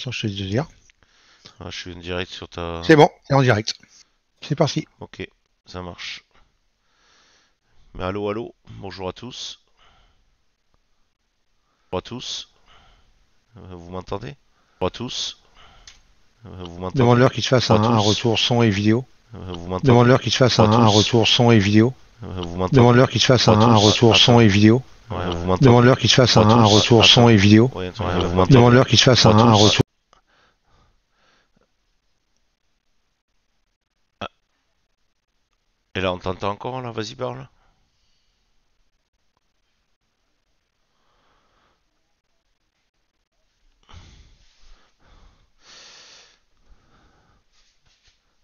Ça, je te dis de dire. Ah, je suis en direct sur ta... C'est bon, c'est en direct. C'est parti. Ok, ça marche. Mais allô, allô, bonjour à tous. Bonjour à tous, vous m'entendez? Bonjour à tous, vous m'entendez? Demande-leur qu'il te fasse Bonjour à un tous, retour son et vidéo. vous m'entendez? Demande-leur qu'il te fasse Bonjour à un tous, retour son et vidéo. vous m'entendez? Demande-leur qu'il te fasse Bonjour à un tous, retour son attends, et vidéo. ouais, vous m'entendez? Demande-leur qu'il te fasse Bonjour à un tous, retour son attends, et vidéo. ouais, vous m'entendez? Demande-leur qu'il te fasse Bonjour à un tous. retour. Ah, et là, on t'entend encore, là? Vas-y, parle.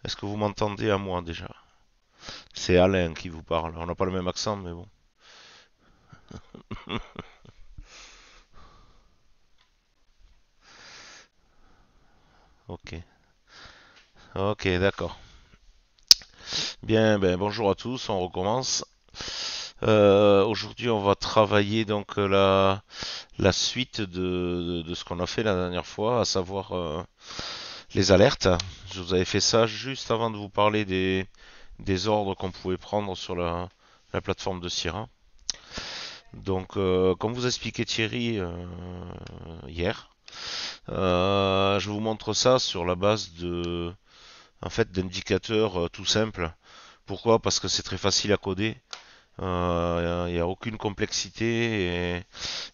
Est-ce que vous m'entendez à moi, déjà? C'est Alain qui vous parle. On n'a pas le même accent, mais bon. Ok. Ok, d'accord. Bien, ben bonjour à tous, on recommence. Aujourd'hui, on va travailler donc la suite de ce qu'on a fait la dernière fois, à savoir les alertes. Je vous avais fait ça juste avant de vous parler des ordres qu'on pouvait prendre sur la plateforme de Sierra. Donc, comme vous expliquait Thierry hier, je vous montre ça sur la base en fait, d'indicateurs tout simples. Pourquoi? Parce que c'est très facile à coder. Il n'y a aucune complexité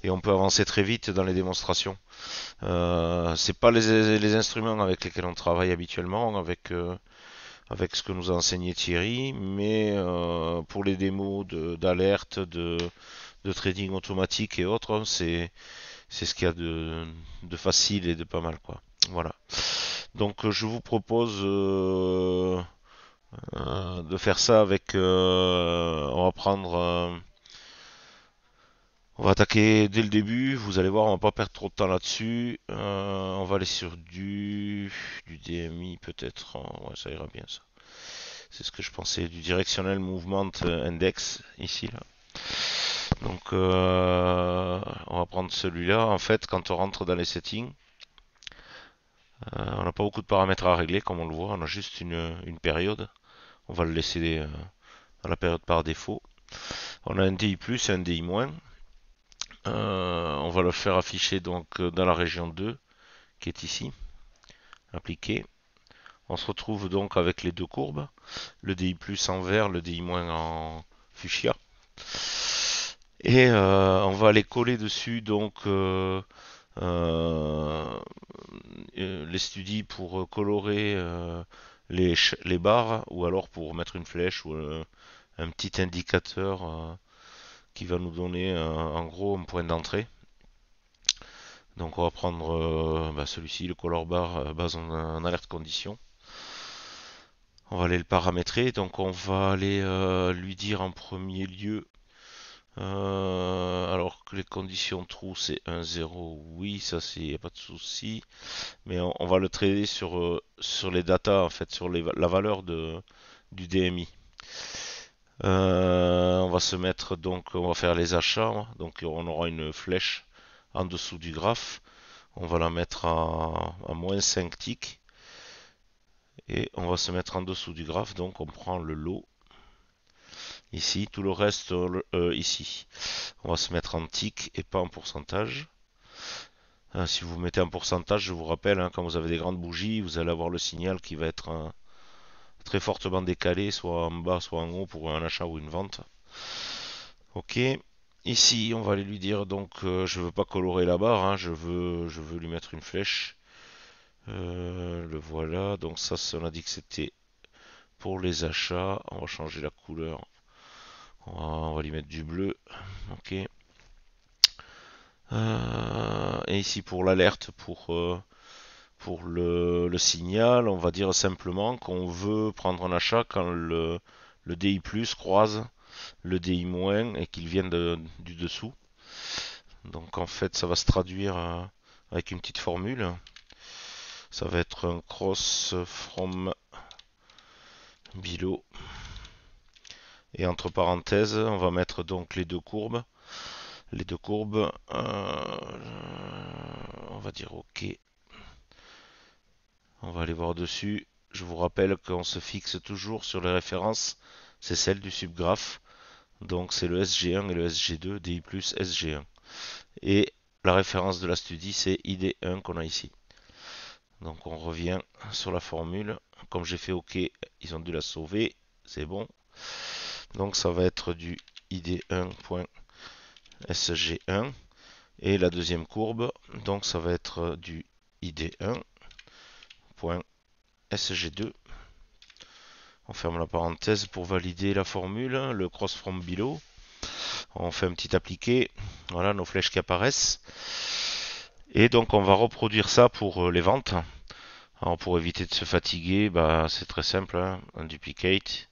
et on peut avancer très vite dans les démonstrations. C'est pas les instruments avec lesquels on travaille habituellement, avec ce que nous a enseigné Thierry, mais pour les démos d'alerte, de trading automatique et autres, c'est ce qu'il y a de facile et de pas mal quoi. Voilà. Donc je vous propose de faire ça avec. On va prendre. On va attaquer dès le début. Vous allez voir, on va pas perdre trop de temps là-dessus. On va aller sur du DMI peut-être. Ouais, ça ira bien ça. C'est ce que je pensais. Du Directional Movement Index ici là. Donc on va prendre celui-là. En fait, quand on rentre dans les settings, on n'a pas beaucoup de paramètres à régler comme on le voit. On a juste une période. On va le laisser à la période par défaut. On a un DI+, et un DI-. On va le faire afficher donc dans la région 2, qui est ici, appliqué. On se retrouve donc avec les deux courbes, le DI+ en vert, le DI- en fuchsia. Et on va aller coller dessus donc euh, les studies pour colorer les barres ou alors pour mettre une flèche ou un petit indicateur qui va nous donner en gros un point d'entrée. Donc on va prendre celui-ci, le color bar base en alerte condition. On va aller le paramétrer. Donc on va aller lui dire en premier lieu, alors que les conditions true c'est 1, 0, oui, ça c'est y a pas de souci. Mais on va le traiter sur les datas en fait, sur la valeur du DMI. On va se mettre donc, on va faire les achats. Donc on aura une flèche en dessous du graphe. On va la mettre à moins 5 ticks. Et on va se mettre en dessous du graphe. Donc on prend le lot ici. Tout le reste ici. On va se mettre en ticks et pas en pourcentage. Si vous mettez en pourcentage, je vous rappelle, hein, quand vous avez des grandes bougies, vous allez avoir le signal qui va être très fortement décalé, soit en bas, soit en haut pour un achat ou une vente. Ok. Ici, on va aller lui dire donc je veux pas colorer la barre, hein, je veux lui mettre une flèche. Le voilà. Donc ça, on a dit que c'était pour les achats. On va changer la couleur. On va lui mettre du bleu. Ok. Et ici pour l'alerte, pour le signal, on va dire simplement qu'on veut prendre un achat quand le DI+ croise le DI- et qu'il vienne du dessous. Donc en fait, ça va se traduire avec une petite formule. Ça va être un cross from below. Et entre parenthèses, on va mettre donc les deux courbes. Les deux courbes, on va dire OK. On va aller voir dessus. Je vous rappelle qu'on se fixe toujours sur les références. C'est celle du subgraphe. Donc c'est le SG1 et le SG2, DI plus SG1. Et la référence de la studie, c'est ID1 qu'on a ici. Donc on revient sur la formule. Comme j'ai fait OK, ils ont dû la sauver. C'est bon. Donc ça va être du ID1.SG1. Et la deuxième courbe, donc ça va être du ID1.SG2. On ferme la parenthèse pour valider la formule, le cross from below. On fait un petit appliqué. Voilà nos flèches qui apparaissent. Et donc on va reproduire ça pour les ventes. Alors pour éviter de se fatiguer, bah, c'est très simple, hein. Un duplicate.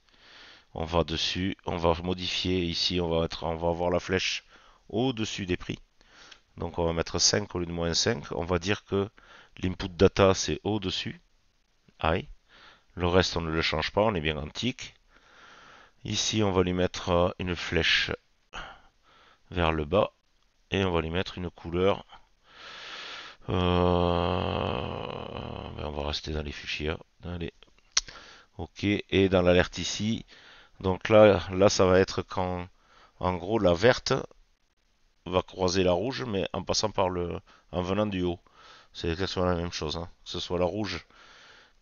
On va dessus, on va modifier ici, on va avoir la flèche au-dessus des prix. Donc on va mettre 5 au lieu de moins 5. On va dire que l'input data c'est au-dessus. High. Le reste on ne le change pas, on est bien antique. Ici on va lui mettre une flèche vers le bas et on va lui mettre une couleur. On va rester dans les fuchsia. Ok, et dans l'alerte ici, donc là ça va être quand en gros la verte va croiser la rouge, mais en passant en venant du haut. C'est exactement la même chose, hein. Que ce soit la rouge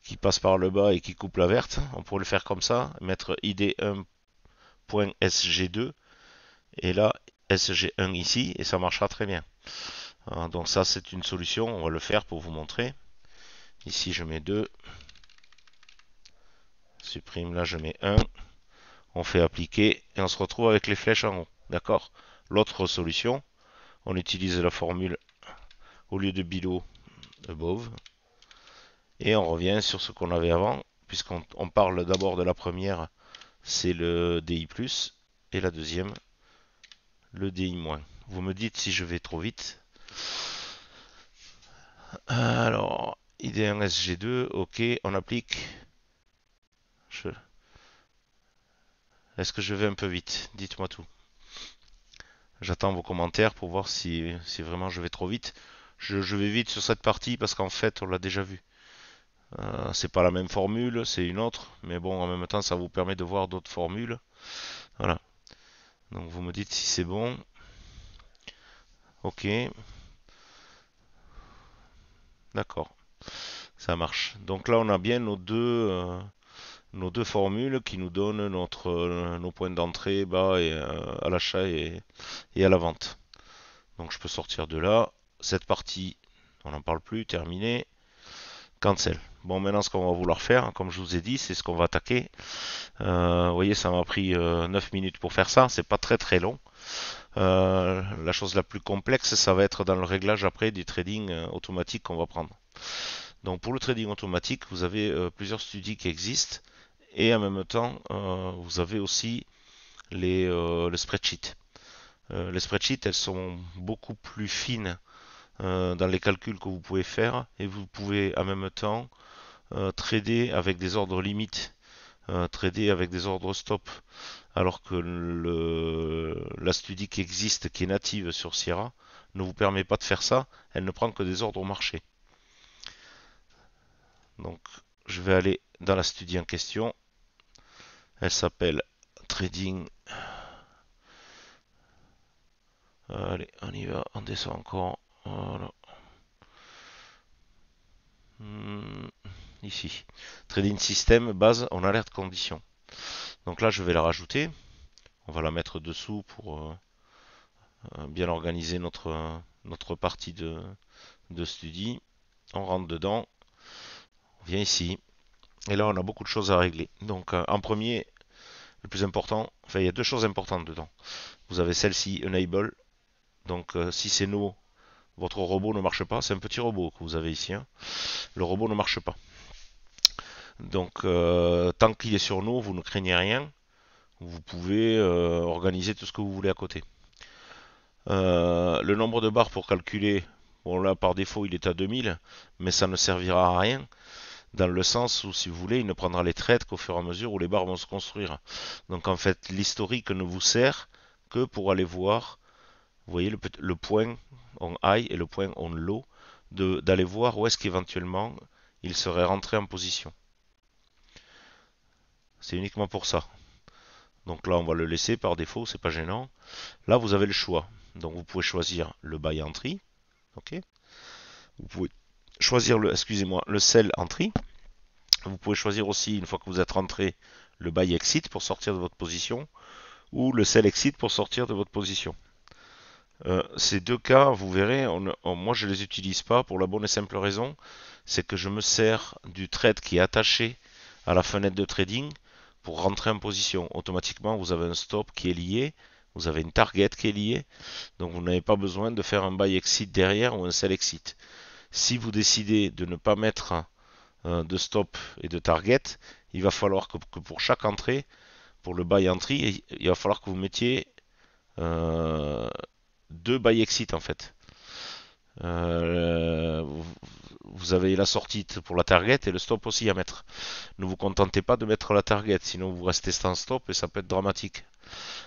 qui passe par le bas et qui coupe la verte, on pourrait le faire comme ça, mettre id1.sg2 et là sg1 ici et ça marchera très bien. Donc ça c'est une solution, on va le faire pour vous montrer. Ici je mets 2, supprime, là je mets 1, on fait appliquer et on se retrouve avec les flèches en haut. D'accord. L'autre solution, on utilise la formule au lieu de below, above, et on revient sur ce qu'on avait avant, puisqu'on parle d'abord de la première, c'est le DI+, et la deuxième, le DI-. Vous me dites si je vais trop vite. Alors, ID1 SG2, ok, on applique. Est-ce que je vais un peu vite? Dites-moi tout. J'attends vos commentaires pour voir si vraiment je vais trop vite. Je vais vite sur cette partie parce qu'en fait on l'a déjà vu. C'est pas la même formule, c'est une autre, mais bon en même temps ça vous permet de voir d'autres formules. Voilà. Donc vous me dites si c'est bon. Ok. D'accord. Ça marche. Donc là on a bien nos deux formules qui nous donnent nos points d'entrée bas et à l'achat et à la vente. Donc je peux sortir de là. Cette partie, on n'en parle plus, terminé. Cancel. Bon, maintenant ce qu'on va vouloir faire, comme je vous ai dit, c'est ce qu'on va attaquer. Vous voyez, ça m'a pris 9 minutes pour faire ça, c'est pas très très long. La chose la plus complexe, ça va être dans le réglage après du trading automatique qu'on va prendre. Donc pour le trading automatique, vous avez plusieurs studies qui existent et en même temps, vous avez aussi le spreadsheet. Les spreadsheets, elles sont beaucoup plus fines dans les calculs que vous pouvez faire et vous pouvez en même temps trader avec des ordres limites, trader avec des ordres stop, alors que la studie qui existe, qui est native sur Sierra, ne vous permet pas de faire ça, elle ne prend que des ordres au marché. Donc je vais aller dans la studie en question, elle s'appelle Trading. Allez, on y va, on descend encore. Voilà. Ici. Trading System, base en alerte condition. Donc là, je vais la rajouter. On va la mettre dessous pour bien organiser notre partie de study. On rentre dedans. On vient ici. Et là, on a beaucoup de choses à régler. Donc, en premier, le plus important, enfin, il y a deux choses importantes dedans. Vous avez celle-ci, Enable. Donc, si c'est no, votre robot ne marche pas. C'est un petit robot que vous avez ici, hein. Le robot ne marche pas. Donc, tant qu'il est sur no, vous ne craignez rien. Vous pouvez organiser tout ce que vous voulez à côté. Le nombre de barres pour calculer, bon là par défaut il est à 2000, mais ça ne servira à rien, dans le sens où si vous voulez, il ne prendra les trades qu'au fur et à mesure où les barres vont se construire. Donc en fait, l'historique ne vous sert que pour aller voir, vous voyez le point on high et le point on low, d'aller voir où est-ce qu'éventuellement il serait rentré en position. C'est uniquement pour ça. Donc là, on va le laisser par défaut, c'est pas gênant. Là, vous avez le choix. Donc vous pouvez choisir le buy entry. Ok. Vous pouvez choisir excusez-moi, le sell entry. Vous pouvez choisir aussi, une fois que vous êtes rentré, le buy exit pour sortir de votre position ou le sell exit pour sortir de votre position. Ces deux cas, vous verrez, moi je les utilise pas pour la bonne et simple raison, c'est que je me sers du trade qui est attaché à la fenêtre de trading pour rentrer en position. Automatiquement, vous avez un stop qui est lié, vous avez une target qui est liée, donc vous n'avez pas besoin de faire un buy exit derrière ou un sell exit. Si vous décidez de ne pas mettre de stop et de target, il va falloir que pour chaque entrée, pour le buy entry, il va falloir que vous mettiez deux buy exit en fait. Vous avez la sortie pour la target et le stop aussi à mettre. Ne vous contentez pas de mettre la target, sinon vous restez sans stop et ça peut être dramatique.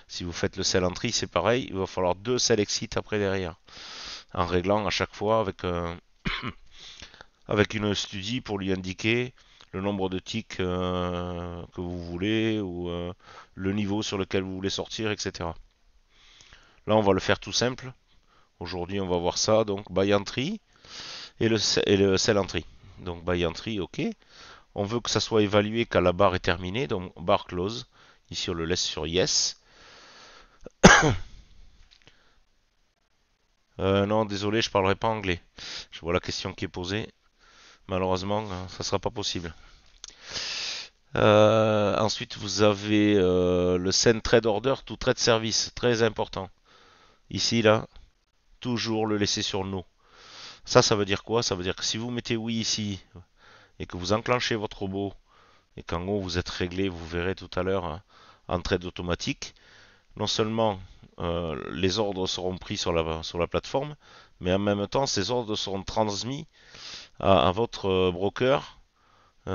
Si vous faites le sell entry, c'est pareil, il va falloir deux sell exit après derrière, en réglant à chaque fois avec avec une studie pour lui indiquer le nombre de ticks que vous voulez ou le niveau sur lequel vous voulez sortir, etc. Là, on va le faire tout simple. Aujourd'hui, on va voir ça. Donc, buy entry et le sell entry. Donc, buy entry, ok. On veut que ça soit évalué quand la barre est terminée. Donc, barre close. Ici, on le laisse sur yes. Non, désolé, je parlerai pas anglais. Je vois la question qui est posée. Malheureusement, ça sera pas possible. Ensuite, vous avez le send trade order to trade service, très important. Ici, là, toujours le laisser sur no. Ça veut dire quoi? Ça veut dire que si vous mettez oui ici et que vous enclenchez votre robot et qu'en haut vous êtes réglé, vous verrez tout à l'heure en trade automatique, non seulement les ordres seront pris sur la plateforme, mais en même temps ces ordres seront transmis à votre broker et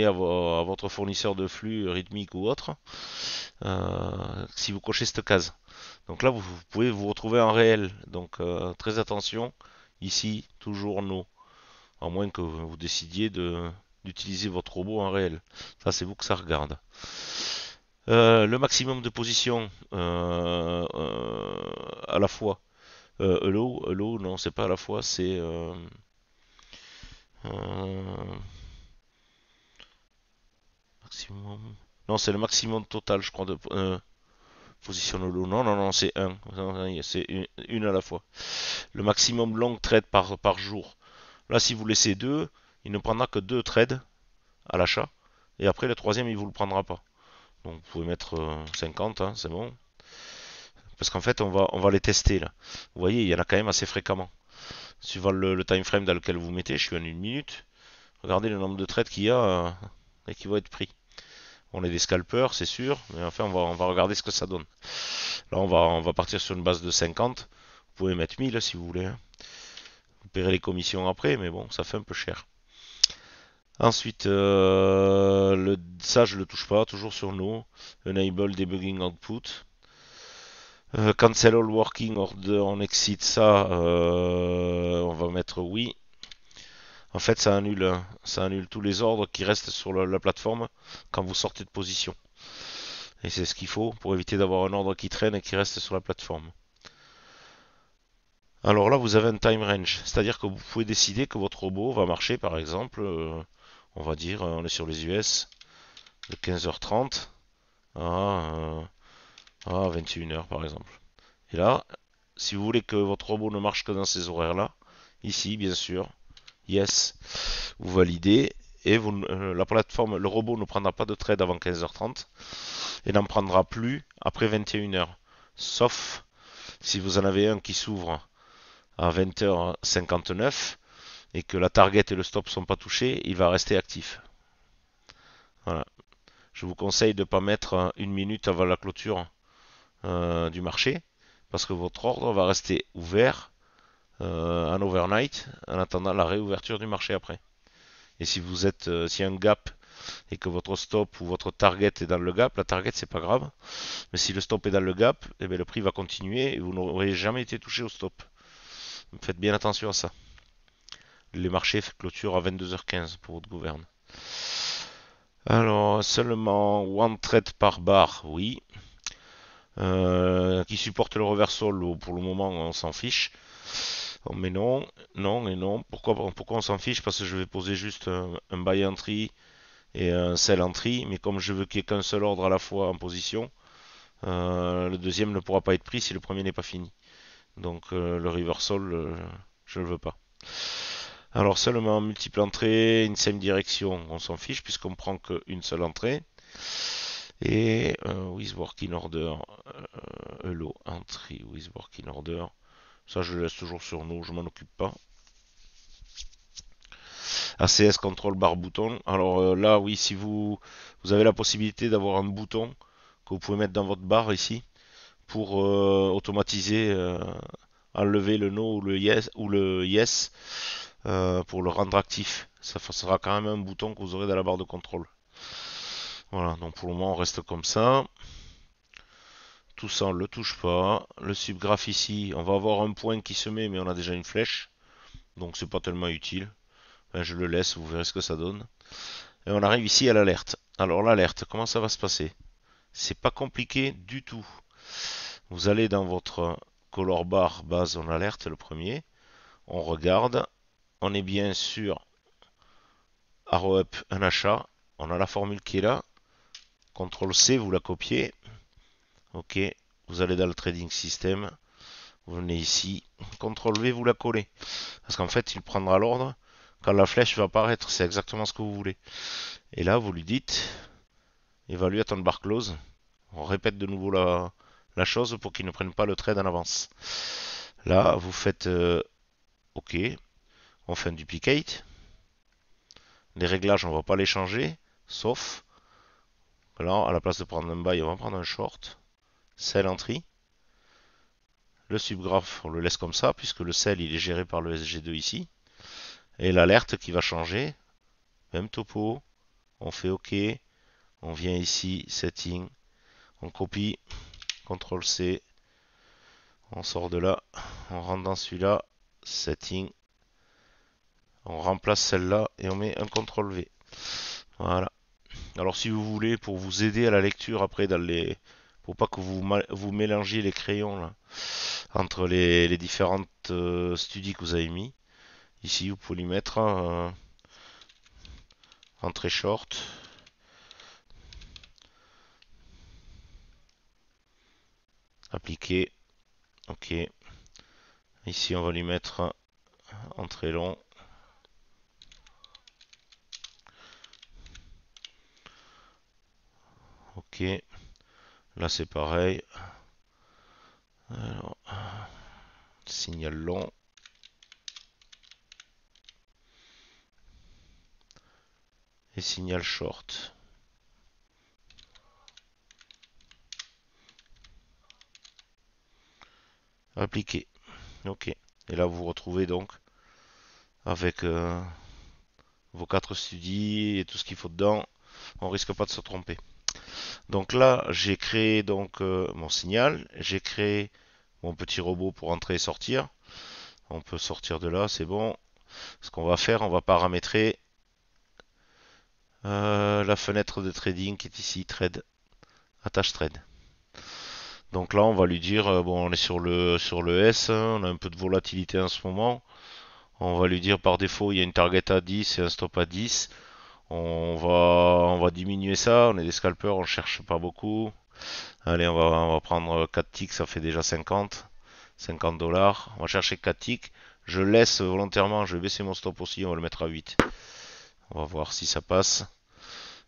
à votre fournisseur de flux rythmique ou autre si vous cochez cette case. Donc là, vous pouvez vous retrouver en réel. Donc très attention. Ici, toujours no. À moins que vous décidiez d'utiliser votre robot en réel. Ça, c'est vous que ça regarde. Le maximum de position à la fois. Hello, non, c'est pas à la fois, c'est maximum. Non, c'est le maximum total, je crois, de position hello. Non, c'est un. C'est une à la fois. Le maximum long trade par jour. Là, si vous laissez deux, il ne prendra que deux trades à l'achat. Et après, le troisième, il vous le prendra pas. Donc, vous pouvez mettre 50, hein, c'est bon. Parce qu'en fait, on va les tester là. Vous voyez, il y en a quand même assez fréquemment. Suivant le time frame dans lequel vous mettez, je suis en une minute. Regardez le nombre de trades qu'il y a et qui vont être pris. On est des scalpers, c'est sûr, mais enfin, on va regarder ce que ça donne. Là, on va partir sur une base de 50. Vous pouvez mettre 1000 si vous voulez. Hein. Vous paierez les commissions après, mais bon, ça fait un peu cher. Ensuite, ça je le touche pas, toujours sur no. Enable debugging output. Cancel all working order on exit, ça, on va mettre oui. En fait, ça annule tous les ordres qui restent sur la plateforme quand vous sortez de position. Et c'est ce qu'il faut pour éviter d'avoir un ordre qui traîne et qui reste sur la plateforme. Alors là, vous avez un time range, c'est-à-dire que vous pouvez décider que votre robot va marcher, par exemple, on va dire, on est sur les US, de 15h30 à 21h par exemple. Et là, si vous voulez que votre robot ne marche que dans ces horaires-là, ici, bien sûr, yes, vous validez et la plateforme, le robot ne prendra pas de trade avant 15h30 et n'en prendra plus après 21h. Sauf si vous en avez un qui s'ouvre à 20h59 et que la target et le stop sont pas touchés, il va rester actif. Voilà. Je vous conseille de ne pas mettre une minute avant la clôture du marché parce que votre ordre va rester ouvert en overnight en attendant la réouverture du marché après. Et si vous êtes, s'il y a un gap et que votre stop ou votre target est dans le gap, la target c'est pas grave, mais si le stop est dans le gap, eh bien, le prix va continuer et vous n'aurez jamais été touché au stop. Faites bien attention à ça. les marchés clôturent à 22h15 pour votre gouverne. Alors, seulement one trade par bar, oui. Qui supporte le reversal, pour le moment, on s'en fiche. Mais non, non et non. Pourquoi on s'en fiche? Parce que je vais poser juste un buy entry et un sell entry, mais comme je veux qu'il n'y ait qu'un seul ordre à la fois en position, le deuxième ne pourra pas être pris si le premier n'est pas fini. Donc le reversal, je ne le veux pas. Alors seulement multiple entrée, une same direction, on s'en fiche puisqu'on prend qu'une seule entrée. Et with working order, hello entry with working order. Ça je le laisse toujours sur nous, je m'en occupe pas. ACS control bar bouton. Alors là oui, si vous avez la possibilité d'avoir un bouton que vous pouvez mettre dans votre barre ici pour automatiser, enlever le no ou le yes pour le rendre actif. Ça sera quand même un bouton que vous aurez dans la barre de contrôle. Voilà, donc pour le moment on reste comme ça. Tout ça on ne le touche pas. Le subgraphe ici, on va avoir un point qui se met mais on a déjà une flèche. Donc c'est pas tellement utile. Ben, je le laisse, vous verrez ce que ça donne. Et on arrive ici à l'alerte. Alors l'alerte, comment ça va se passer? C'est pas compliqué du tout. Vous allez dans votre color bar base en alerte, le premier. On regarde. On est bien sur arrow up un achat. On a la formule qui est là. CTRL C, vous la copiez. Ok. Vous allez dans le trading system. Vous venez ici. CTRL V, vous la collez. Parce qu'en fait, il prendra l'ordre quand la flèche va apparaître. C'est exactement ce que vous voulez. Et là, vous lui dites Evaluate on bar close. On répète de nouveau la chose pour qu'il ne prenne pas le trade en avance. Là, vous faites OK. On fait un duplicate. Les réglages, on ne va pas les changer. Sauf, là, à la place de prendre un buy, on va prendre un short. Sell entry. Le subgraph, on le laisse comme ça, puisque le sell, il est géré par le SG2 ici. Et l'alerte qui va changer. Même topo. On fait OK. On vient ici, setting. On copie. CTRL C. On sort de là. On rentre dans celui-là. Setting. On remplace celle-là et on met un CTRL V. Voilà. Alors si vous voulez, pour vous aider à la lecture après pour pas que vous mélangiez les crayons là, entre les différentes studies que vous avez mis, ici vous pouvez lui mettre entrée short. Appliquer. Ok. Ici on va lui mettre entrée long. Ok. Là c'est pareil. Alors, signal long. Et signal short. Appliquer. Ok. Et là vous vous retrouvez donc avec vos 4 studies et tout ce qu'il faut dedans. On risque pas de se tromper. Donc là, j'ai créé donc mon signal, j'ai créé mon petit robot pour entrer et sortir. On peut sortir de là, c'est bon. Ce qu'on va faire, on va paramétrer la fenêtre de trading qui est ici, trade, attache trade. Donc là, on va lui dire, bon, on est sur le S, hein, on a un peu de volatilité en ce moment. On va lui dire par défaut, il y a une target à 10 et un stop à 10. On va diminuer ça. On est des scalpers, on cherche pas beaucoup. Allez, on va prendre 4 ticks, ça fait déjà 50. 50 dollars. On va chercher 4 ticks. Je laisse volontairement, je vais baisser mon stop aussi, on va le mettre à 8. On va voir si ça passe.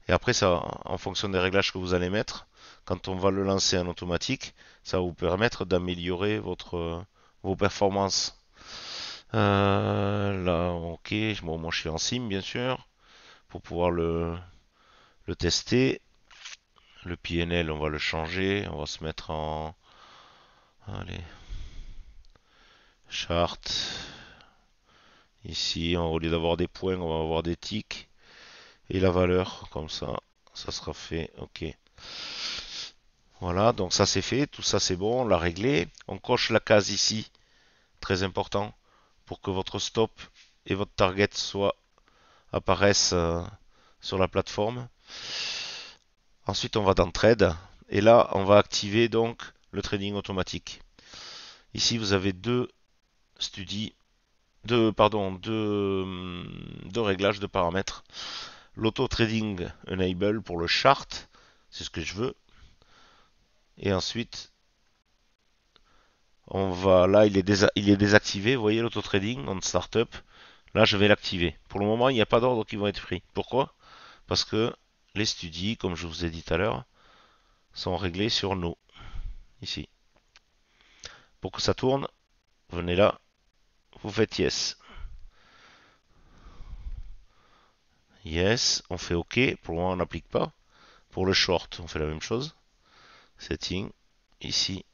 Et après, ça, en fonction des réglages que vous allez mettre, quand on va le lancer en automatique, ça va vous permettre d'améliorer vos performances. Là, ok, bon, moi je suis en sim, bien sûr, pour pouvoir le tester. Le PNL, on va le changer. On va se mettre en... Allez. Chart. Ici, au lieu d'avoir des points, on va avoir des ticks. Et la valeur, comme ça sera fait. Ok. Voilà, donc ça c'est fait. Tout ça c'est bon, on l'a réglé. On coche la case ici. Très important. Pour que votre stop et votre target apparaissent sur la plateforme. Ensuite, on va dans Trade et là, on va activer donc le trading automatique. Ici, vous avez deux réglages de paramètres. L'auto trading enable pour le chart, c'est ce que je veux. Et ensuite, là, il est désactivé. Vous voyez l'auto trading en startup. Là, je vais l'activer. Pour le moment, il n'y a pas d'ordre qui vont être pris. Pourquoi? Parce que les studies, comme je vous ai dit tout à l'heure, sont réglés sur No. Ici. Pour que ça tourne, venez là, vous faites Yes. Yes, on fait OK. Pour le moment, on n'applique pas. Pour le short, on fait la même chose. Setting, ici,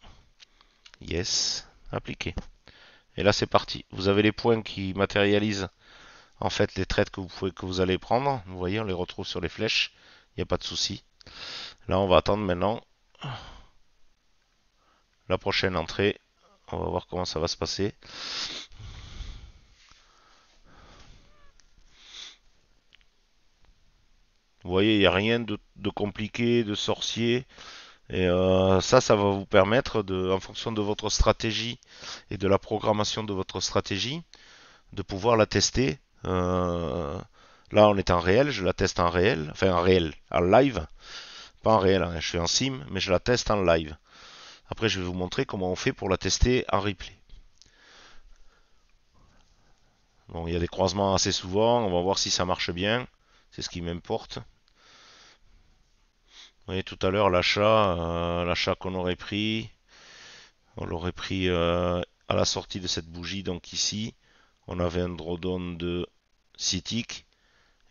Yes, appliquer. Et là, c'est parti. Vous avez les points qui matérialisent en fait les trades que vous allez prendre. Vous voyez, on les retrouve sur les flèches. Il n'y a pas de souci. Là, on va attendre maintenant la prochaine entrée. On va voir comment ça va se passer. Vous voyez, il n'y a rien de compliqué, de sorcier. Et ça va vous permettre, en fonction de votre stratégie et de la programmation de votre stratégie, de pouvoir la tester. Là, on est en réel, je la teste en réel, enfin en réel, en live, pas en réel, hein, je suis en sim, mais je la teste en live. Après, je vais vous montrer comment on fait pour la tester en replay. Bon, il y a des croisements assez souvent, on va voir si ça marche bien, c'est ce qui m'importe. Vous voyez tout à l'heure l'achat qu'on aurait pris, on l'aurait pris à la sortie de cette bougie, donc ici, on avait un drawdown de 6 ticks,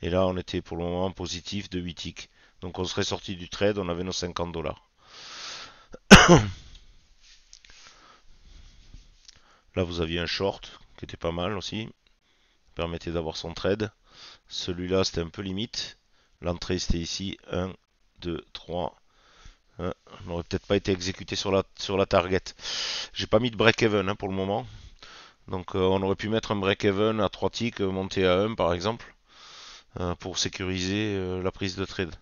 et là on était pour le moment positif de 8 ticks. Donc on serait sorti du trade, on avait nos 50 dollars. Là vous aviez un short qui était pas mal aussi, permettait d'avoir son trade. Celui-là c'était un peu limite. L'entrée c'était ici, 1, 2, 3. On n'aurait peut-être pas été exécuté sur la target. J'ai pas mis de break-even pour le moment. Donc on aurait pu mettre un break-even à 3 ticks, monter à 1 par exemple, pour sécuriser la prise de trade.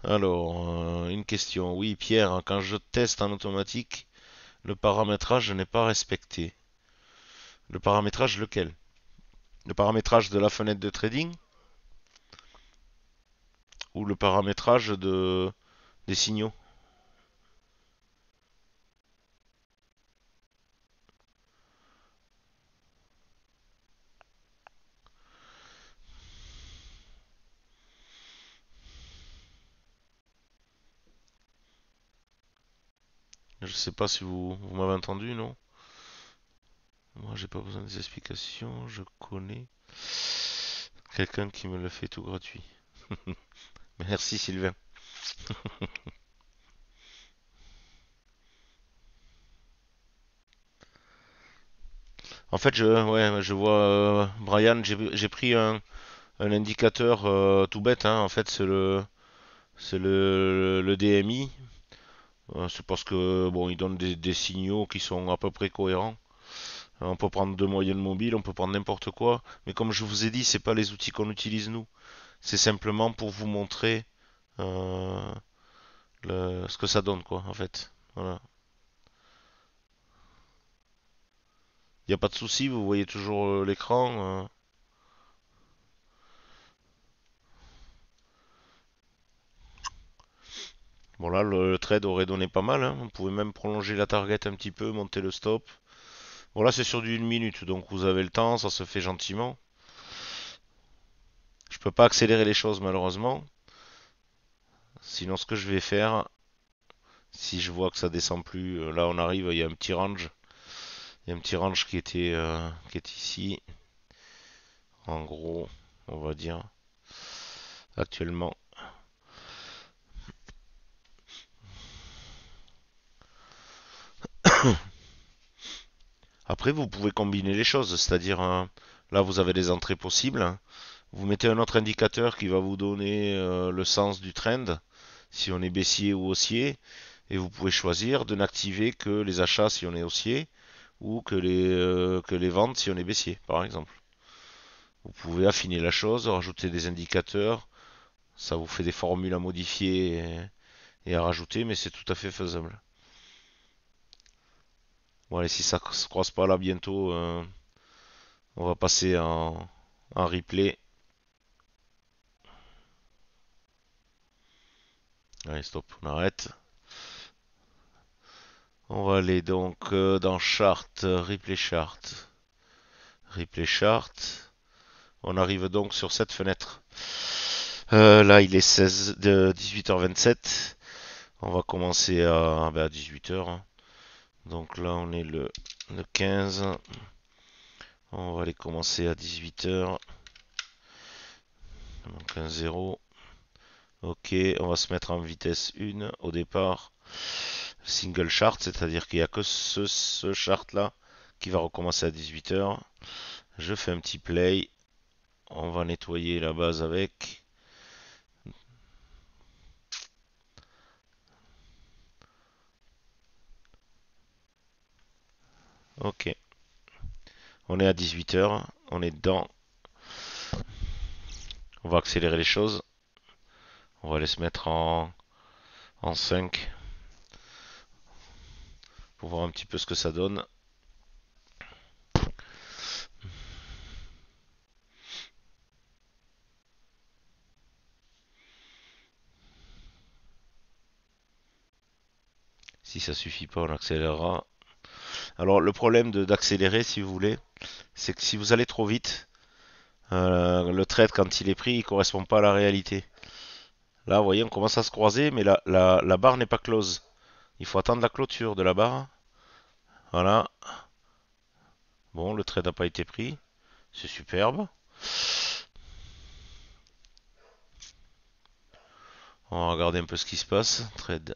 Alors, une question. Oui, Pierre, quand je teste en automatique, le paramétrage n'est pas respecté. Le paramétrage lequel? Le paramétrage de la fenêtre de trading ou le paramétrage des signaux? Je sais pas si vous m'avez entendu, non? Moi, j'ai pas besoin des explications, je connais quelqu'un qui me le fait tout gratuit. Merci Sylvain. En fait, je vois Brian, j'ai pris un indicateur tout bête, hein. En fait, c'est le DMI. C'est parce que bon, il donne des signaux qui sont à peu près cohérents. On peut prendre deux moyennes mobiles, on peut prendre n'importe quoi. Mais comme je vous ai dit, c'est pas les outils qu'on utilise nous. C'est simplement pour vous montrer euh, ce que ça donne, quoi, en fait. Voilà. Il n'y a pas de souci, vous voyez toujours l'écran. Bon là, le trade aurait donné pas mal, hein. On pouvait même prolonger la target un petit peu, monter le stop. Bon là, c'est sur du 1 minute, donc vous avez le temps, ça se fait gentiment. Je peux pas accélérer les choses malheureusement. Sinon, ce que je vais faire, si je vois que ça descend plus, là on arrive, il y a un petit range. Il y a un petit range qui est ici. En gros, on va dire actuellement. Après, vous pouvez combiner les choses, c'est-à-dire là vous avez des entrées possibles. Vous mettez un autre indicateur qui va vous donner le sens du trend. si on est baissier ou haussier, et vous pouvez choisir de n'activer que les achats si on est haussier ou que les ventes si on est baissier, par exemple. Vous pouvez affiner la chose, rajouter des indicateurs, ça vous fait des formules à modifier et à rajouter, mais c'est tout à fait faisable. Bon, allez, si ça se croise pas là bientôt, on va passer en replay. Allez, stop, on arrête. On va aller donc dans Chart, Replay Chart. Replay Chart. On arrive donc sur cette fenêtre. Là, il est 18h27. On va commencer à 18h, hein. Donc là, on est le 15. On va aller commencer à 18h. Donc 1-0. Ok, on va se mettre en vitesse 1 au départ. Single chart, c'est-à-dire qu'il n'y a que ce chart là qui va recommencer à 18h. Je fais un petit play. On va nettoyer la base avec. Ok. On est à 18h. On est dedans. On va accélérer les choses. On va aller se mettre en 5 pour voir un petit peu ce que ça donne. Si ça suffit pas, on accélérera. Alors le problème d'accélérer, si vous voulez, c'est que si vous allez trop vite, le trade quand il est pris, il correspond pas à la réalité. Là, vous voyez, on commence à se croiser, mais la barre n'est pas close. Il faut attendre la clôture de la barre. Voilà. Bon, le trade n'a pas été pris. C'est superbe. On va regarder un peu ce qui se passe. Trade.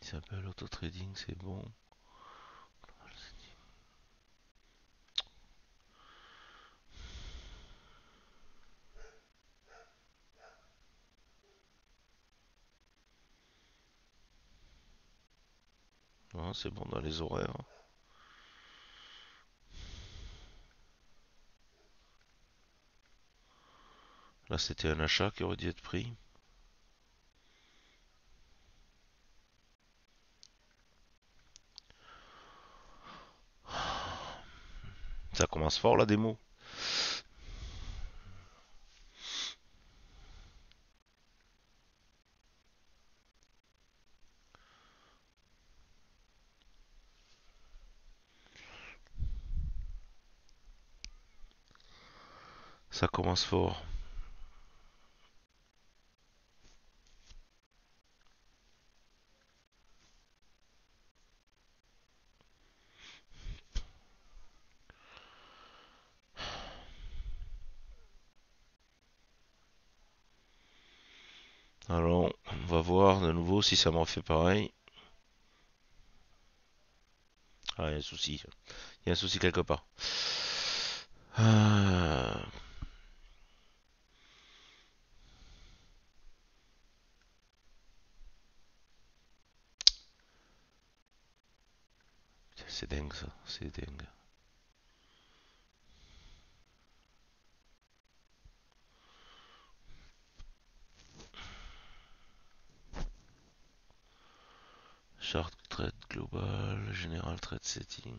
Il s'appelle auto trading, c'est bon. Ouais, c'est bon dans les horaires. Là, c'était un achat qui aurait dû être pris. Ça commence fort la démo. Ça commence fort. Alors, on va voir de nouveau si ça m'en fait pareil. Ah, il y a un souci. Il y a un souci quelque part. Ah, c'est dingue ça, c'est dingue. Chart trade global, general trade setting.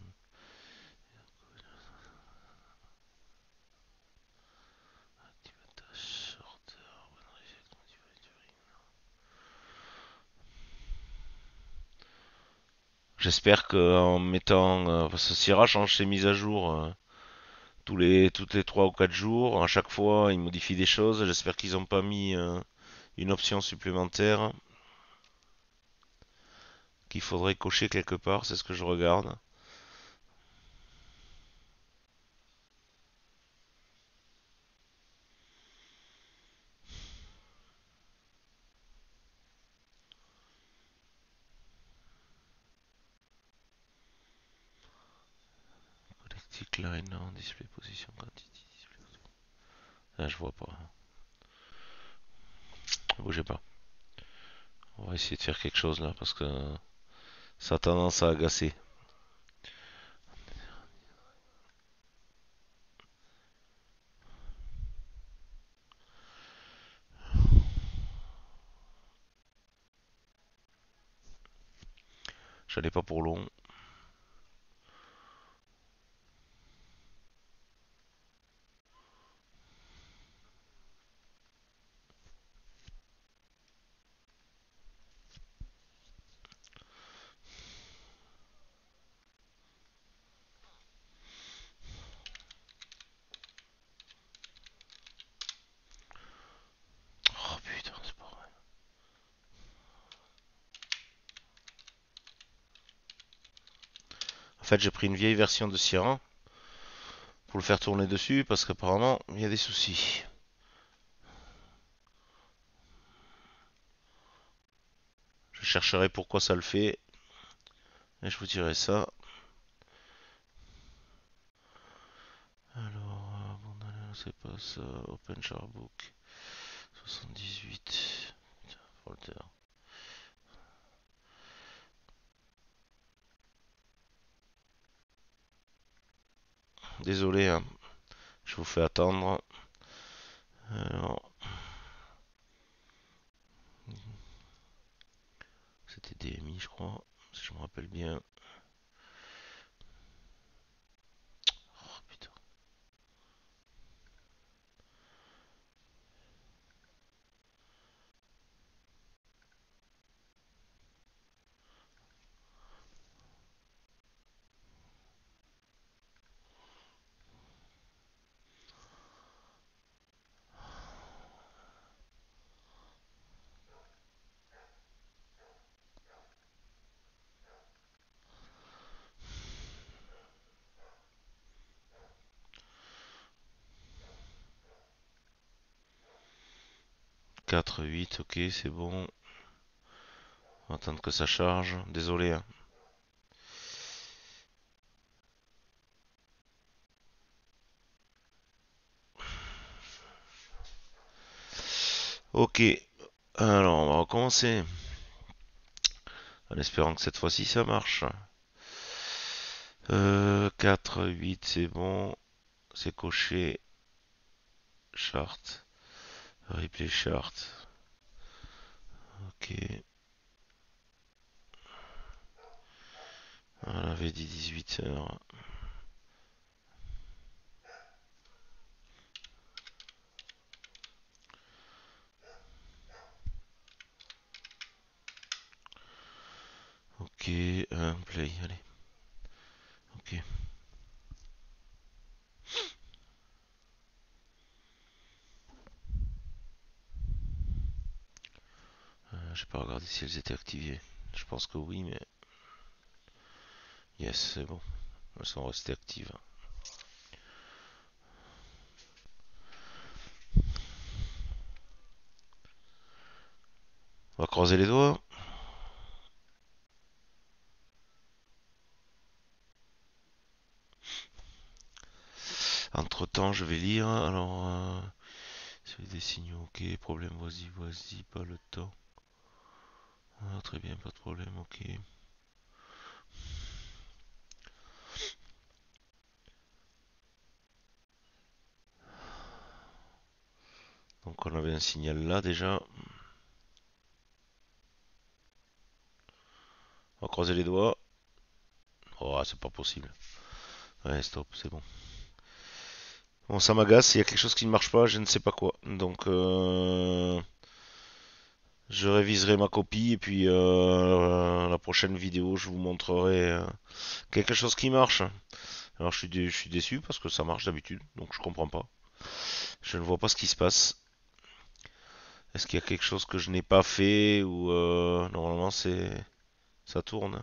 J'espère qu'en mettant, parce que Sierra change ses mises à jour toutes les 3 ou 4 jours, à chaque fois il modifie des choses. J'espère qu'ils n'ont pas mis une option supplémentaire qu'il faudrait cocher quelque part, c'est ce que je regarde. Decline, non, display position quantity, display. Ah, je vois pas. Bougez pas. On va essayer de faire quelque chose là parce que ça a tendance à agacer. J'allais pas pour long. Oh putain, c'est pas vrai. En fait, j'ai pris une vieille version de Sierra pour le faire tourner dessus parce qu'apparemment il y a des soucis. Je chercherai pourquoi ça le fait et je vous dirai ça. Alors, bon, c'est pas ça. OpenSharebook 78. Tiens, folder. Désolé, hein, je vous fais attendre. Alors, c'était DMI, je crois, si je me rappelle bien. Oh putain. Quatre 8, ok, c'est bon. On va attendre que ça charge. Désolé, hein. Ok, alors on va recommencer. En espérant que cette fois-ci ça marche. 4, 8, c'est bon. C'est coché. Chart. Replay chart. Ok. On avait dit 18 heures. Ok, play, allez. Ok. J'ai pas regardé si elles étaient activées. Je pense que oui, mais... Yes, c'est bon. Elles sont restées actives. On va croiser les doigts. Entre temps, je vais lire. Alors, c'est des signaux. Ok, problème, vas-y, pas le temps. Ah, très bien, pas de problème, ok. Donc, on avait un signal là déjà. On va croiser les doigts. Oh, c'est pas possible. Ouais, stop, c'est bon. Bon, ça m'agace, il y a quelque chose qui ne marche pas, je ne sais pas quoi. Donc, je réviserai ma copie et puis la prochaine vidéo, je vous montrerai quelque chose qui marche. Alors, je suis déçu parce que ça marche d'habitude, donc je comprends pas. Je ne vois pas ce qui se passe. Est-ce qu'il y a quelque chose que je n'ai pas fait ou normalement ça tourne?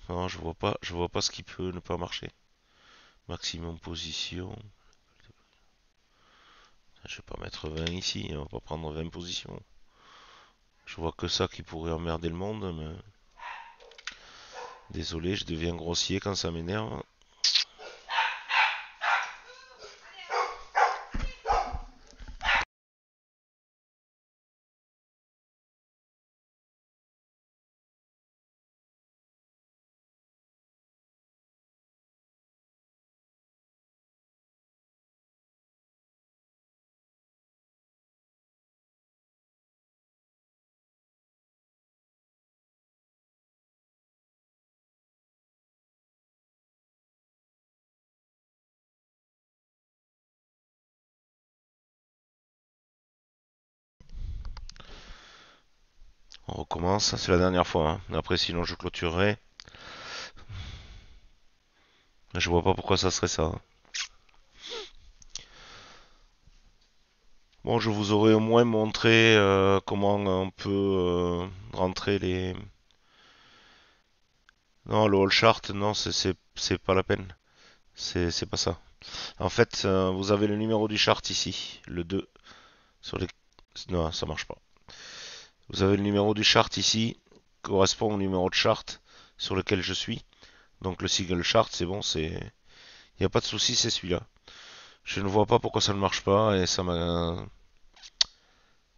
Non, je vois pas ce qui peut ne pas marcher. Maximum position. Je vais pas mettre 20 ici, on va pas prendre 20 positions. Je vois que ça qui pourrait emmerder le monde, mais désolé, je deviens grossier quand ça m'énerve. On recommence, c'est la dernière fois, hein. Après, sinon, je clôturerai. Je vois pas pourquoi ça serait ça, hein. Bon, je vous aurais au moins montré comment on peut rentrer les... Non, le all chart, non, c'est pas la peine. C'est pas ça. En fait, vous avez le numéro du chart ici, le 2 sur les... Non, ça marche pas. Vous avez le numéro du chart ici, correspond au numéro de chart sur lequel je suis. Donc le single chart, c'est bon, c'est... Il n'y a pas de souci, c'est celui-là. Je ne vois pas pourquoi ça ne marche pas et ça m'a...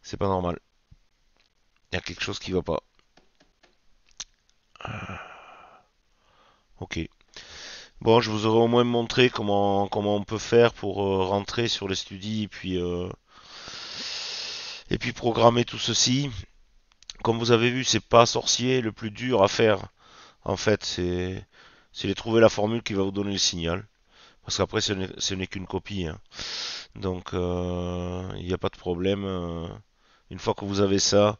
C'est pas normal. Il y a quelque chose qui va pas. Ok. Bon, je vous aurais au moins montré comment on peut faire pour rentrer sur les studies et puis programmer tout ceci. Comme vous avez vu, c'est pas sorcier. Le plus dur à faire, en fait, c'est de trouver la formule qui va vous donner le signal. Parce qu'après, ce n'est qu'une copie, hein. Donc, il n'y a pas de problème. Une fois que vous avez ça,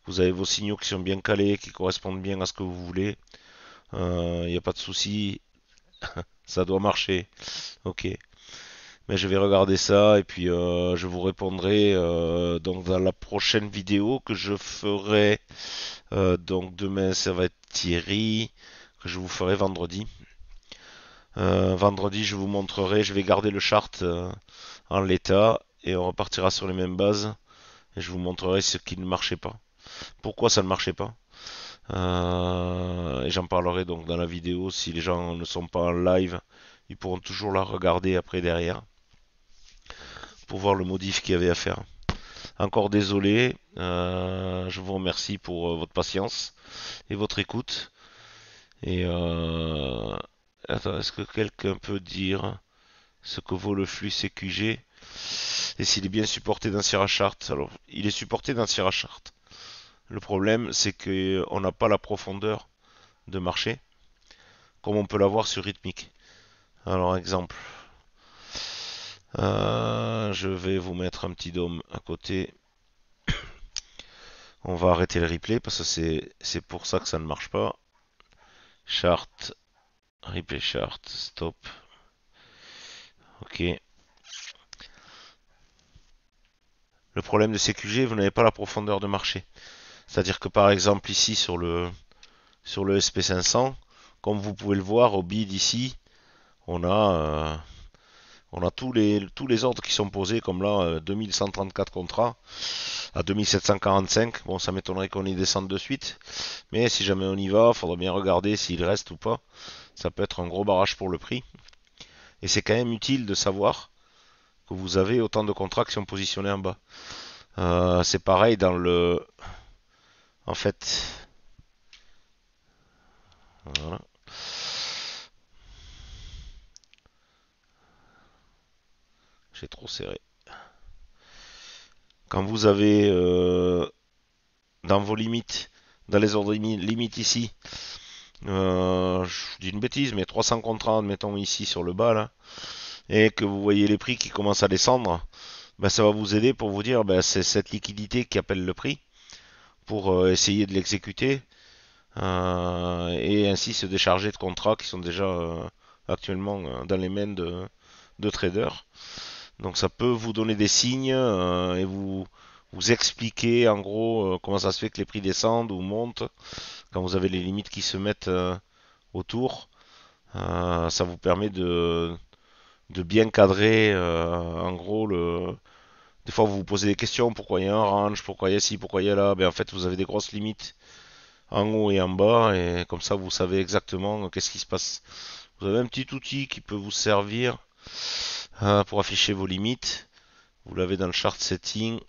vous avez vos signaux qui sont bien calés, qui correspondent bien à ce que vous voulez. Il n'y a pas de souci. Ça doit marcher. Ok. Mais je vais regarder ça et puis je vous répondrai donc dans la prochaine vidéo que je ferai. Donc demain ça va être Thierry que je vous ferai vendredi. Vendredi je vous montrerai, je vais garder le chart en l'état et on repartira sur les mêmes bases et je vous montrerai ce qui ne marchait pas. Pourquoi ça ne marchait pas. Et j'en parlerai donc dans la vidéo. Si les gens ne sont pas en live, ils pourront toujours la regarder après derrière pour voir le modif qu'il y avait à faire. Encore désolé, je vous remercie pour votre patience et votre écoute. Et attends, est-ce que quelqu'un peut dire ce que vaut le flux CQG et s'il est bien supporté dans Sierra Chart? Alors, il est supporté dans Sierra Chart. Le problème, c'est qu'on n'a pas la profondeur de marché comme on peut l'avoir sur Rhythmic. Alors, exemple, je vais vous mettre un petit dôme à côté. On va arrêter le replay parce que c'est pour ça que ça ne marche pas. Chart, replay chart, stop. Ok. Le problème de CQG, vous n'avez pas la profondeur de marché. C'est-à-dire que par exemple ici sur le SP500, comme vous pouvez le voir au bid ici, on a tous les ordres qui sont posés comme là 2134 contrats à 2745. Bon, ça m'étonnerait qu'on y descende de suite, mais si jamais on y va, il faudra bien regarder s'il reste ou pas. Ça peut être un gros barrage pour le prix. Et c'est quand même utile de savoir que vous avez autant de contrats qui sont positionnés en bas. C'est pareil dans le... En fait... Voilà. J'ai trop serré. Quand vous avez dans vos limites, dans les ordres limites ici, je dis une bêtise, mais 300 contrats, admettons ici sur le bas, là, et que vous voyez les prix qui commencent à descendre, ben, ça va vous aider pour vous dire, ben, c'est cette liquidité qui appelle le prix, pour essayer de l'exécuter, et ainsi se décharger de contrats qui sont déjà actuellement dans les mains de traders. Donc ça peut vous donner des signes et vous expliquer en gros comment ça se fait que les prix descendent ou montent quand vous avez les limites qui se mettent autour. Ça vous permet de bien cadrer en gros le... Des fois vous vous posez des questions, pourquoi il y a un range, pourquoi il y a ci, pourquoi il y a là. Ben, en fait vous avez des grosses limites en haut et en bas et comme ça vous savez exactement qu'est-ce qui se passe. Vous avez un petit outil qui peut vous servir pour afficher vos limites. Vous l'avez dans le chart setting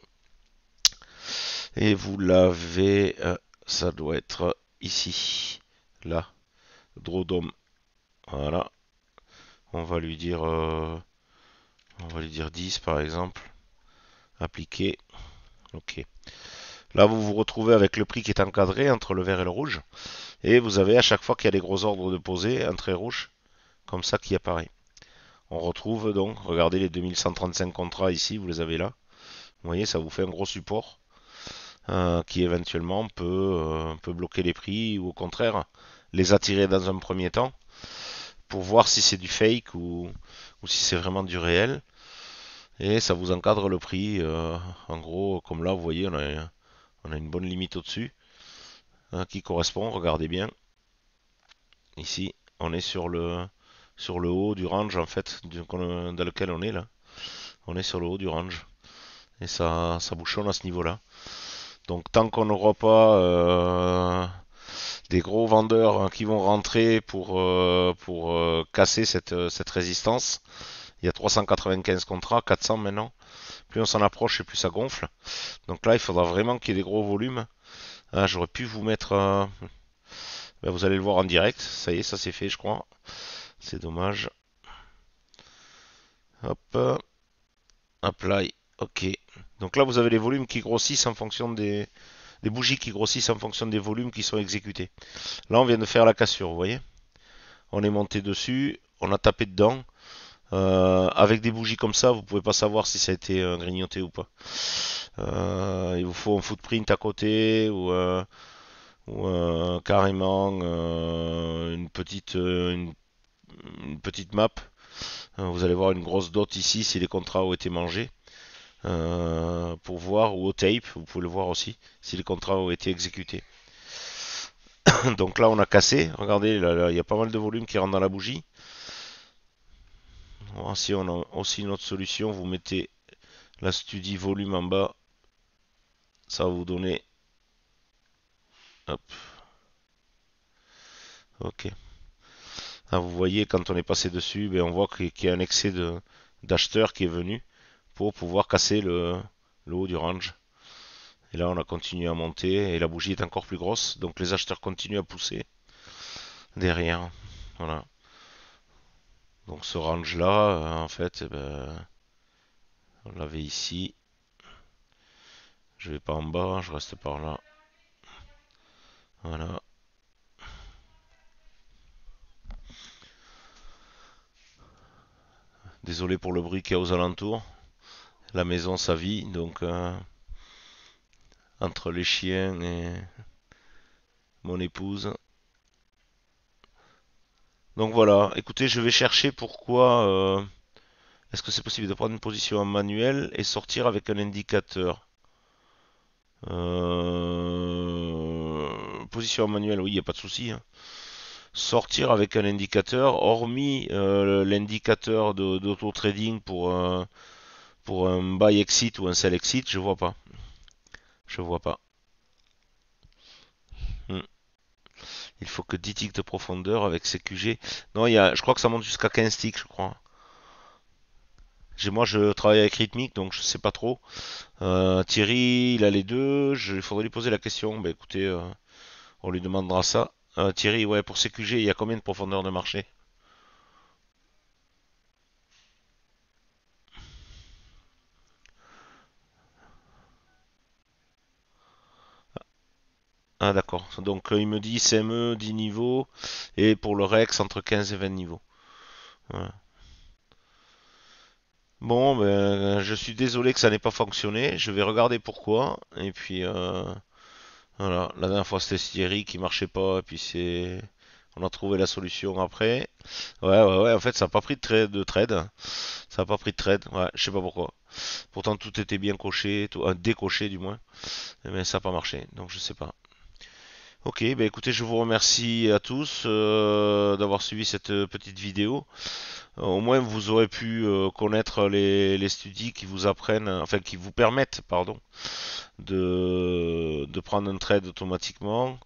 et vous l'avez, ça doit être ici, là, Drawdom. Voilà. On va lui dire, on va lui dire 10 par exemple. Appliquer. Ok. Là, vous vous retrouvez avec le prix qui est encadré entre le vert et le rouge. Et vous avez à chaque fois qu'il y a des gros ordres de poser, un trait rouge, comme ça qui apparaît. On retrouve donc, regardez les 2135 contrats ici, vous les avez là. Vous voyez, ça vous fait un gros support. qui éventuellement peut bloquer les prix ou au contraire les attirer dans un premier temps pour voir si c'est du fake ou si c'est vraiment du réel. Et ça vous encadre le prix. En gros, comme là, vous voyez, on a une bonne limite au-dessus qui correspond. Regardez bien. Ici, on est sur le haut du range en fait dans lequel on est là. On est sur le haut du range. Et ça bouchonne à ce niveau-là. Donc tant qu'on n'aura pas des gros vendeurs qui vont rentrer pour casser cette résistance, il y a 395 contrats, 400 maintenant. Plus on s'en approche et plus ça gonfle. Donc là, il faudra vraiment qu'il y ait des gros volumes. Ah, j'aurais pu vous mettre... ben, vous allez le voir en direct. Ça y est, ça c'est fait, je crois. C'est dommage. Hop, apply. Ok. Donc là, vous avez les volumes qui grossissent en fonction des bougies qui grossissent en fonction des volumes qui sont exécutés. Là, on vient de faire la cassure, vous voyez. On est monté dessus, on a tapé dedans. Avec des bougies comme ça, vous pouvez pas savoir si ça a été grignoté ou pas. Il vous faut un footprint à côté ou carrément une petite map. Vous allez voir une grosse dot ici si les contrats ont été mangés. Pour voir, ou au tape, vous pouvez le voir aussi, si les contrats ont été exécutés. Donc là on a cassé, regardez, là, il y a pas mal de volume qui rentre dans la bougie. Bon, si on a aussi une autre solution, vous mettez la studie volume en bas, ça va vous donner... Hop, ok. Ah, vous voyez, quand on est passé dessus, ben, on voit qu'il y a un excès d'acheteurs qui est venu pour pouvoir casser le haut du range. Et là, on a continué à monter et la bougie est encore plus grosse, donc les acheteurs continuent à pousser derrière. Voilà. Donc ce range-là, en fait, eh ben, on l'avait ici. Je vais pas en bas, je reste par là. Voilà. Désolé pour le bruit qu'il y a aux alentours. La maison, ça vit, donc entre les chiens et mon épouse. Donc voilà, écoutez, je vais chercher pourquoi est-ce que c'est possible de prendre une position en manuel et sortir avec un indicateur. Position en manuel, oui, il n'y a pas de souci, hein. Sortir avec un indicateur, hormis l'indicateur d'auto-trading pour un buy exit ou un sell exit, je vois pas. Je vois pas. Hmm. Il faut que 10 ticks de profondeur avec CQG. Non, je crois que ça monte jusqu'à 15 ticks, je crois. Moi, je travaille avec Rhythmic, donc je sais pas trop. Thierry, il a les deux. Il faudrait lui poser la question. Bah écoutez, on lui demandera ça. Thierry, ouais, pour CQG, il y a combien de profondeur de marché? Ah d'accord. Donc il me dit CME 10 niveaux et pour le Rex entre 15 et 20 niveaux. Voilà. Bon, ben, je suis désolé que ça n'ait pas fonctionné. Je vais regarder pourquoi. Et puis voilà. La dernière fois c'était Thierry qui marchait pas. Et puis on a trouvé la solution après. Ouais, ouais, ouais. En fait, ça n'a pas pris de trade. Ça n'a pas pris de trade. Ouais, je sais pas pourquoi. Pourtant tout était bien coché, tout, décoché du moins. Mais ça n'a pas marché. Donc je sais pas. Ok, bah écoutez, je vous remercie à tous d'avoir suivi cette petite vidéo. Au moins, vous aurez pu connaître les studies qui vous apprennent, enfin qui vous permettent, pardon, de prendre un trade automatiquement,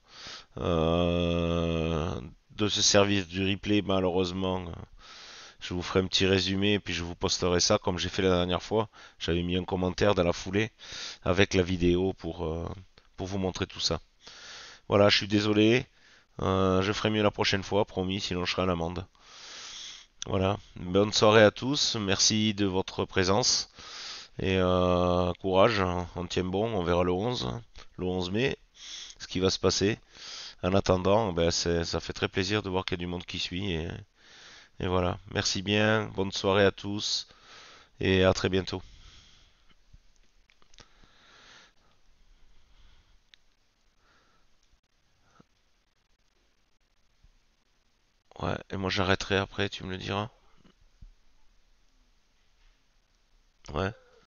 euh, de ce service du replay. Malheureusement, je vous ferai un petit résumé et puis je vous posterai ça comme j'ai fait la dernière fois. J'avais mis un commentaire dans la foulée avec la vidéo pour vous montrer tout ça. Voilà, je suis désolé. Je ferai mieux la prochaine fois, promis, sinon je serai à l'amende. Voilà. Bonne soirée à tous. Merci de votre présence. Et courage, on tient bon, on verra le 11 mai, ce qui va se passer. En attendant, ben, ça fait très plaisir de voir qu'il y a du monde qui suit. Et voilà. Merci bien, bonne soirée à tous et à très bientôt. et moi j'arrêterai après, tu me le diras. Ouais.